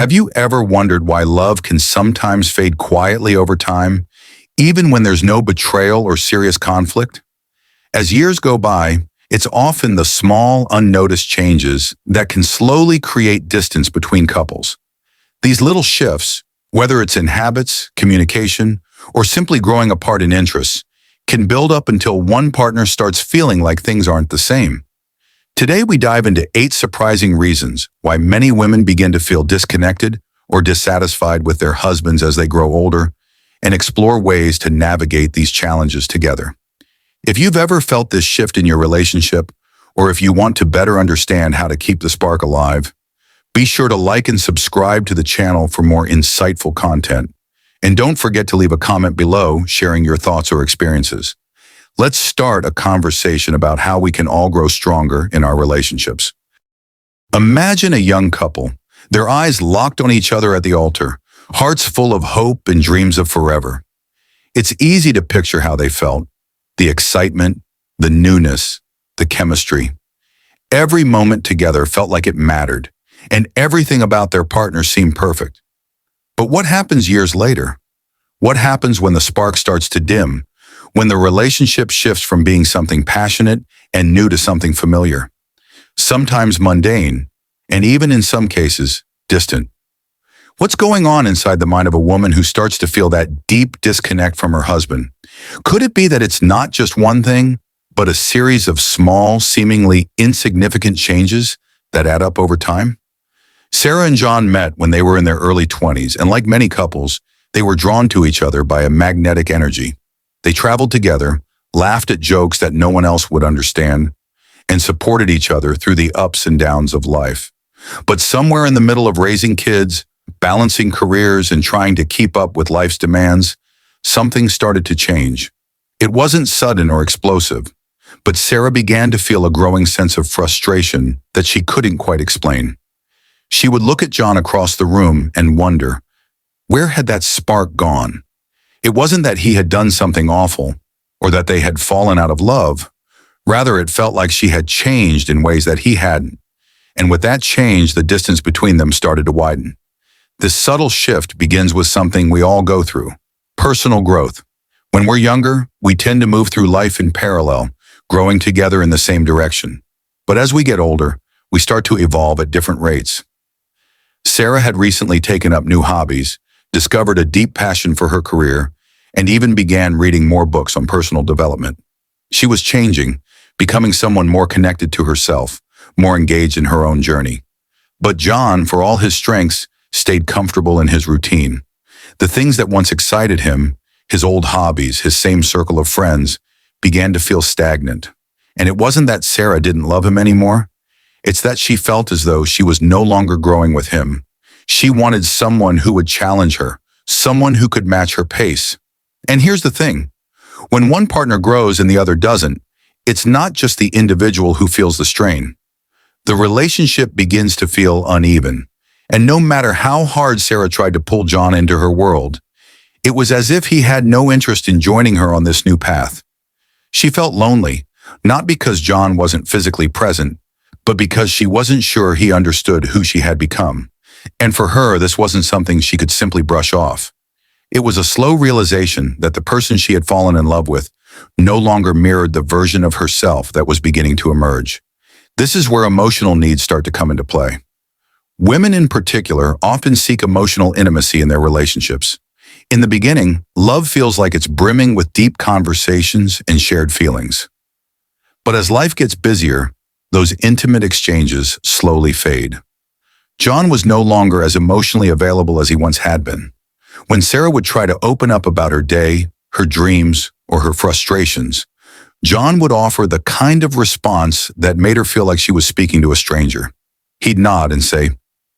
Have you ever wondered why love can sometimes fade quietly over time, even when there's no betrayal or serious conflict? As years go by, it's often the small, unnoticed changes that can slowly create distance between couples. These little shifts, whether it's in habits, communication, or simply growing apart in interests, can build up until one partner starts feeling like things aren't the same. Today we dive into 8 surprising reasons why many women begin to feel disconnected or dissatisfied with their husbands as they grow older, and explore ways to navigate these challenges together. If you've ever felt this shift in your relationship, or if you want to better understand how to keep the spark alive, be sure to like and subscribe to the channel for more insightful content. And don't forget to leave a comment below sharing your thoughts or experiences. Let's start a conversation about how we can all grow stronger in our relationships. Imagine a young couple, their eyes locked on each other at the altar, hearts full of hope and dreams of forever. It's easy to picture how they felt, the excitement, the newness, the chemistry. Every moment together felt like it mattered, and everything about their partner seemed perfect. But what happens years later? What happens when the spark starts to dim? When the relationship shifts from being something passionate and new to something familiar, sometimes mundane, and even in some cases, distant. What's going on inside the mind of a woman who starts to feel that deep disconnect from her husband? Could it be that it's not just one thing, but a series of small, seemingly insignificant changes that add up over time? Sarah and John met when they were in their early 20s, and like many couples, they were drawn to each other by a magnetic energy. They traveled together, laughed at jokes that no one else would understand, and supported each other through the ups and downs of life. But somewhere in the middle of raising kids, balancing careers, and trying to keep up with life's demands, something started to change. It wasn't sudden or explosive, but Sarah began to feel a growing sense of frustration that she couldn't quite explain. She would look at John across the room and wonder, where had that spark gone? It wasn't that he had done something awful or that they had fallen out of love. Rather, it felt like she had changed in ways that he hadn't. And with that change, the distance between them started to widen. This subtle shift begins with something we all go through: personal growth. When we're younger, we tend to move through life in parallel, growing together in the same direction. But as we get older, we start to evolve at different rates. Sarah had recently taken up new hobbies, discovered a deep passion for her career, and even began reading more books on personal development. She was changing, becoming someone more connected to herself, more engaged in her own journey. But John, for all his strengths, stayed comfortable in his routine. The things that once excited him, his old hobbies, his same circle of friends, began to feel stagnant. And it wasn't that Sarah didn't love him anymore. It's that she felt as though she was no longer growing with him. She wanted someone who would challenge her, someone who could match her pace. And here's the thing. When one partner grows and the other doesn't, it's not just the individual who feels the strain. The relationship begins to feel uneven. And no matter how hard Sarah tried to pull John into her world, it was as if he had no interest in joining her on this new path. She felt lonely, not because John wasn't physically present, but because she wasn't sure he understood who she had become. And for her, this wasn't something she could simply brush off. It was a slow realization that the person she had fallen in love with no longer mirrored the version of herself that was beginning to emerge. This is where emotional needs start to come into play. Women in particular often seek emotional intimacy in their relationships. In the beginning, love feels like it's brimming with deep conversations and shared feelings. But as life gets busier, those intimate exchanges slowly fade. John was no longer as emotionally available as he once had been. When Sarah would try to open up about her day, her dreams, or her frustrations, John would offer the kind of response that made her feel like she was speaking to a stranger. He'd nod and say,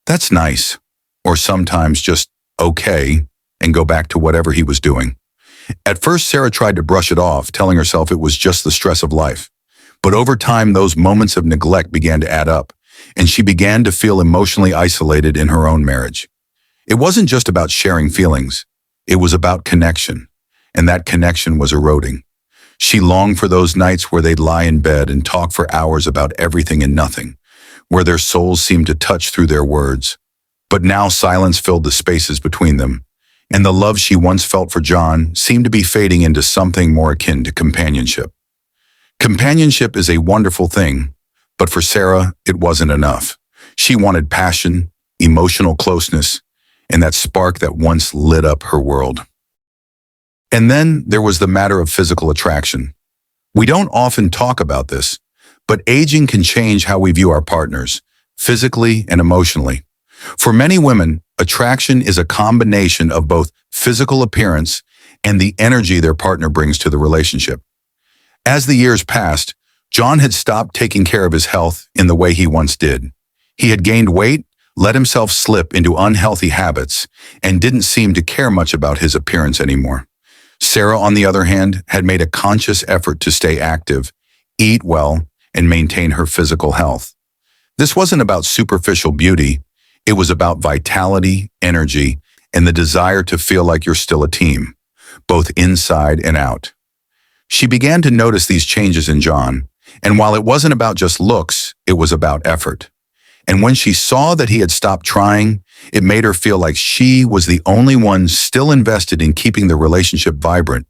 "That's nice," or sometimes just, "Okay," and go back to whatever he was doing. At first, Sarah tried to brush it off, telling herself it was just the stress of life. But over time, those moments of neglect began to add up, and she began to feel emotionally isolated in her own marriage. It wasn't just about sharing feelings. It was about connection, and that connection was eroding. She longed for those nights where they'd lie in bed and talk for hours about everything and nothing, where their souls seemed to touch through their words. But now silence filled the spaces between them, and the love she once felt for John seemed to be fading into something more akin to companionship. Companionship is a wonderful thing, but for Sarah, it wasn't enough. She wanted passion, emotional closeness, and that spark that once lit up her world. And then there was the matter of physical attraction. We don't often talk about this, but aging can change how we view our partners, physically and emotionally. For many women, attraction is a combination of both physical appearance and the energy their partner brings to the relationship. As the years passed, John had stopped taking care of his health in the way he once did. He had gained weight, let himself slip into unhealthy habits, and didn't seem to care much about his appearance anymore. Sarah, on the other hand, had made a conscious effort to stay active, eat well, and maintain her physical health. This wasn't about superficial beauty. It was about vitality, energy, and the desire to feel like you're still a team, both inside and out. She began to notice these changes in John, and while it wasn't about just looks, it was about effort. And when she saw that he had stopped trying, it made her feel like she was the only one still invested in keeping the relationship vibrant.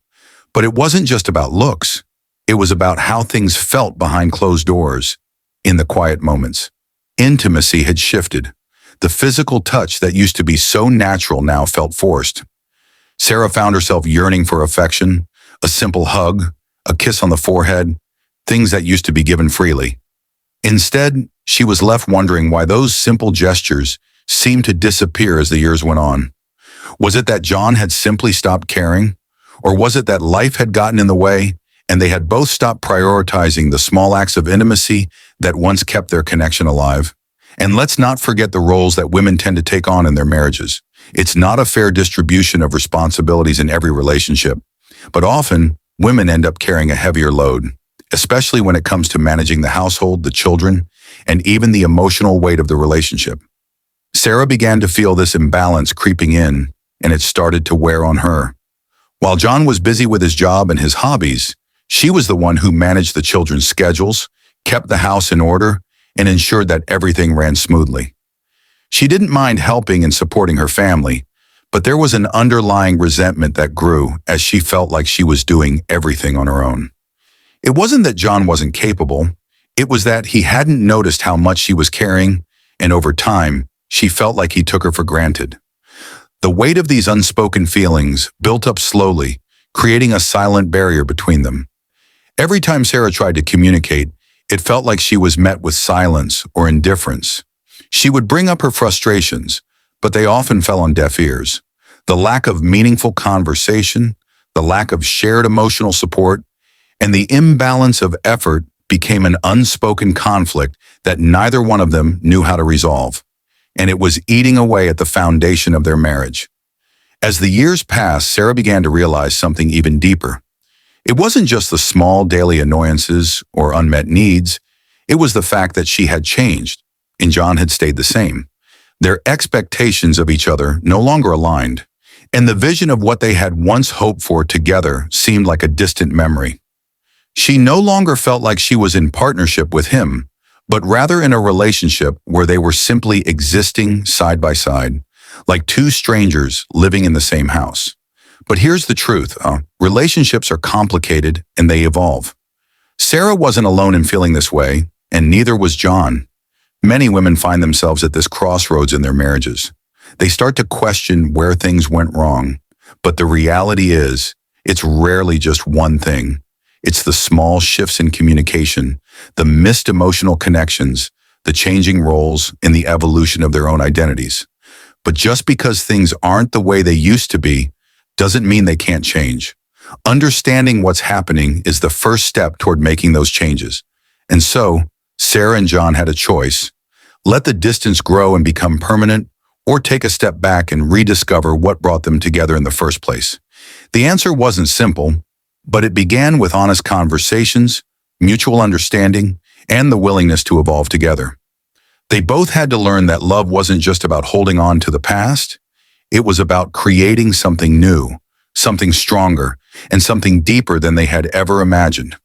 But it wasn't just about looks. It was about how things felt behind closed doors, in the quiet moments. Intimacy had shifted. The physical touch that used to be so natural now felt forced. Sarah found herself yearning for affection, a simple hug, a kiss on the forehead, things that used to be given freely. Instead, she was left wondering why those simple gestures seemed to disappear as the years went on. Was it that John had simply stopped caring? Or was it that life had gotten in the way and they had both stopped prioritizing the small acts of intimacy that once kept their connection alive? And let's not forget the roles that women tend to take on in their marriages. It's not a fair distribution of responsibilities in every relationship, but often women end up carrying a heavier load, especially when it comes to managing the household, the children, and even the emotional weight of the relationship. Sarah began to feel this imbalance creeping in, and it started to wear on her. While John was busy with his job and his hobbies, she was the one who managed the children's schedules, kept the house in order, and ensured that everything ran smoothly. She didn't mind helping and supporting her family, but there was an underlying resentment that grew as she felt like she was doing everything on her own. It wasn't that John wasn't capable, it was that he hadn't noticed how much she was caring, and over time, she felt like he took her for granted. The weight of these unspoken feelings built up slowly, creating a silent barrier between them. Every time Sarah tried to communicate, it felt like she was met with silence or indifference. She would bring up her frustrations, but they often fell on deaf ears. The lack of meaningful conversation, the lack of shared emotional support, and the imbalance of effort became an unspoken conflict that neither one of them knew how to resolve. And it was eating away at the foundation of their marriage. As the years passed, Sarah began to realize something even deeper. It wasn't just the small daily annoyances or unmet needs. It was the fact that she had changed, and John had stayed the same. Their expectations of each other no longer aligned, and the vision of what they had once hoped for together seemed like a distant memory. She no longer felt like she was in partnership with him, but rather in a relationship where they were simply existing side by side, like two strangers living in the same house. But here's the truth, relationships are complicated and they evolve. Sarah wasn't alone in feeling this way, and neither was John. Many women find themselves at this crossroads in their marriages. They start to question where things went wrong, but the reality is, it's rarely just one thing. It's the small shifts in communication, the missed emotional connections, the changing roles, and the evolution of their own identities. But just because things aren't the way they used to be, doesn't mean they can't change. Understanding what's happening is the first step toward making those changes. And so, Sarah and John had a choice. Let the distance grow and become permanent, or take a step back and rediscover what brought them together in the first place. The answer wasn't simple, but it began with honest conversations, mutual understanding, and the willingness to evolve together. They both had to learn that love wasn't just about holding on to the past. It was about creating something new, something stronger, and something deeper than they had ever imagined.